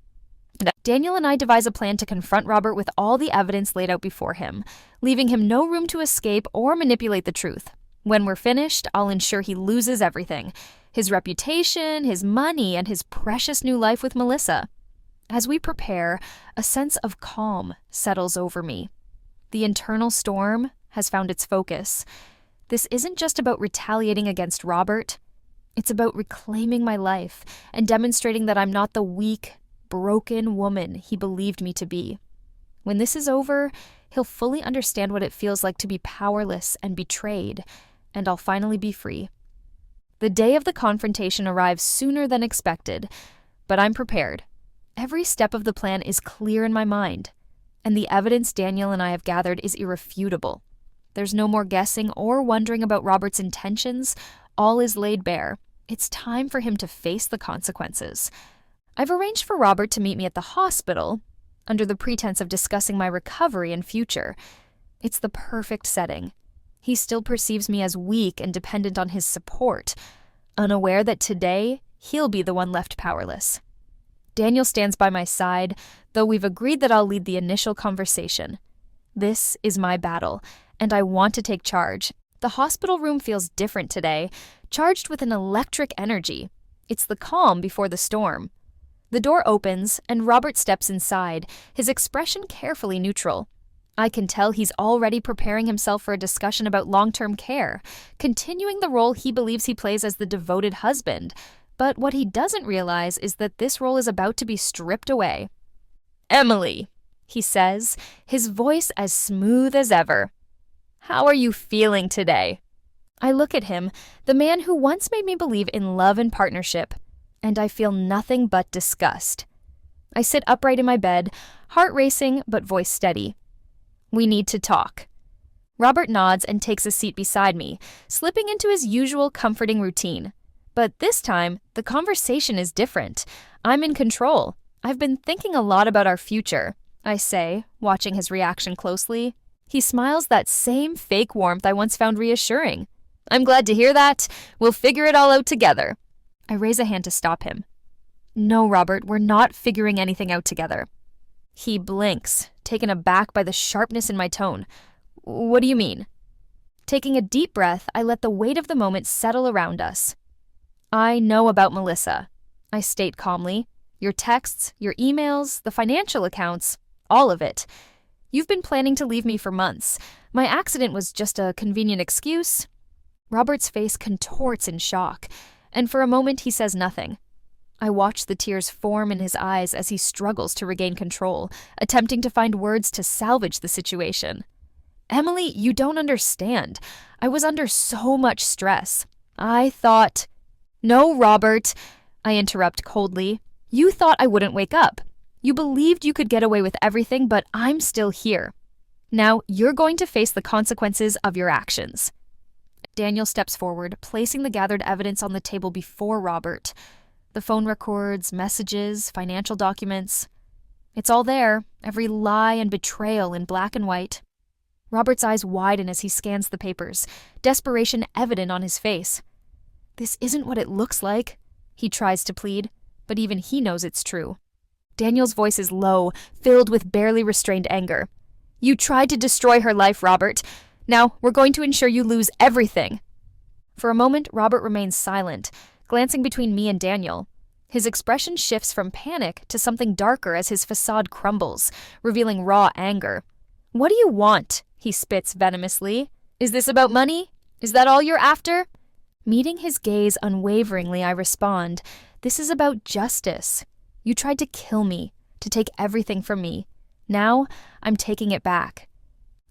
Daniel and I devise a plan to confront Robert with all the evidence laid out before him, leaving him no room to escape or manipulate the truth. When we're finished, I'll ensure he loses everything: his reputation, his money, and his precious new life with Melissa. As we prepare, a sense of calm settles over me. The internal storm has found its focus. This isn't just about retaliating against Robert. It's about reclaiming my life and demonstrating that I'm not the weak, broken woman he believed me to be. When this is over, he'll fully understand what it feels like to be powerless and betrayed, and I'll finally be free. The day of the confrontation arrives sooner than expected, but I'm prepared. Every step of the plan is clear in my mind, and the evidence Daniel and I have gathered is irrefutable. There's no more guessing or wondering about Robert's intentions. All is laid bare. It's time for him to face the consequences. I've arranged for Robert to meet me at the hospital, under the pretense of discussing my recovery and future. It's the perfect setting. He still perceives me as weak and dependent on his support, unaware that today he'll be the one left powerless. Daniel stands by my side, though we've agreed that I'll lead the initial conversation. This is my battle, and I want to take charge. The hospital room feels different today, charged with an electric energy. It's the calm before the storm. The door opens, and Robert steps inside, his expression carefully neutral. I can tell he's already preparing himself for a discussion about long-term care, continuing the role he believes he plays as the devoted husband. But what he doesn't realize is that this role is about to be stripped away. "Emily," he says, his voice as smooth as ever. "How are you feeling today?" I look at him, the man who once made me believe in love and partnership, and I feel nothing but disgust. I sit upright in my bed, heart racing but voice steady. "We need to talk." Robert nods and takes a seat beside me, slipping into his usual comforting routine. But this time, the conversation is different. I'm in control. I've been thinking a lot about our future, I say, watching his reaction closely. He smiles that same fake warmth I once found reassuring. "I'm glad to hear that. We'll figure it all out together." I raise a hand to stop him. "No, Robert, we're not figuring anything out together." He blinks, taken aback by the sharpness in my tone. "What do you mean?" Taking a deep breath, I let the weight of the moment settle around us. "I know about Melissa," I state calmly. "Your texts, your emails, the financial accounts, all of it. You've been planning to leave me for months. My accident was just a convenient excuse." Robert's face contorts in shock, and for a moment he says nothing. I watch the tears form in his eyes as he struggles to regain control, attempting to find words to salvage the situation. "Emily, you don't understand. I was under so much stress. I thought—" "No, Robert," I interrupt coldly. "You thought I wouldn't wake up. You believed you could get away with everything, but I'm still here. Now you're going to face the consequences of your actions." Daniel steps forward, placing the gathered evidence on the table before Robert. The phone records, messages, financial documents. It's all there, every lie and betrayal in black and white. Robert's eyes widen as he scans the papers, desperation evident on his face. "This isn't what it looks like," he tries to plead, but even he knows it's true. Daniel's voice is low, filled with barely restrained anger. "You tried to destroy her life, Robert. Now we're going to ensure you lose everything." For a moment, Robert remains silent, glancing between me and Daniel. His expression shifts from panic to something darker as his facade crumbles, revealing raw anger. "What do you want?" he spits venomously. "Is this about money? Is that all you're after?" Meeting his gaze unwaveringly, I respond, "This is about justice. You tried to kill me, to take everything from me. Now, I'm taking it back."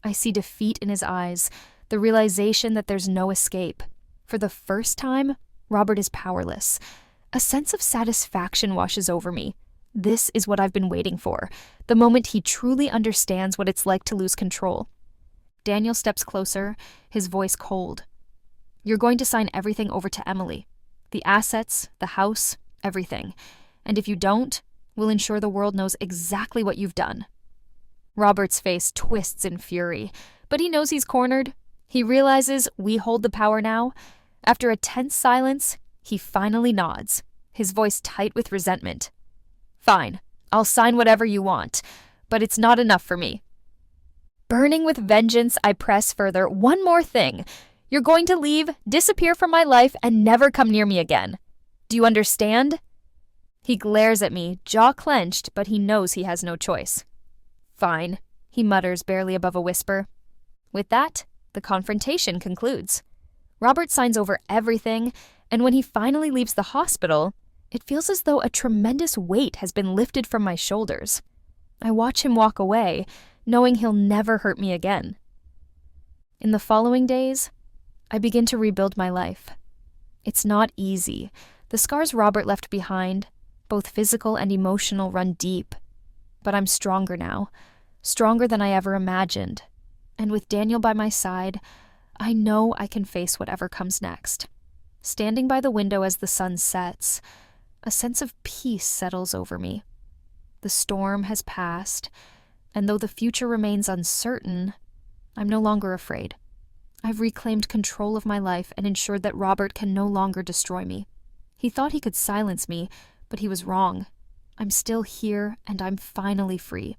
I see defeat in his eyes, the realization that there's no escape. For the first time, Robert is powerless. A sense of satisfaction washes over me. This is what I've been waiting for, the moment he truly understands what it's like to lose control. Daniel steps closer, his voice cold. "You're going to sign everything over to Emily. The assets, the house, everything. And if you don't, we'll ensure the world knows exactly what you've done." Robert's face twists in fury, but he knows he's cornered. He realizes we hold the power now. After a tense silence, he finally nods, his voice tight with resentment. "Fine, I'll sign whatever you want, but it's not enough for me." Burning with vengeance, I press further. "One more thing. You're going to leave, disappear from my life, and never come near me again. Do you understand?" He glares at me, jaw clenched, but he knows he has no choice. "Fine," he mutters barely above a whisper. With that, the confrontation concludes. Robert signs over everything, and when he finally leaves the hospital, it feels as though a tremendous weight has been lifted from my shoulders. I watch him walk away, knowing he'll never hurt me again. In the following days, I begin to rebuild my life. It's not easy. The scars Robert left behind, both physical and emotional, run deep. But I'm stronger now, stronger than I ever imagined. And with Daniel by my side, I know I can face whatever comes next. Standing by the window as the sun sets, a sense of peace settles over me. The storm has passed, and though the future remains uncertain, I'm no longer afraid. I've reclaimed control of my life and ensured that Robert can no longer destroy me. He thought he could silence me, but he was wrong. I'm still here, and I'm finally free.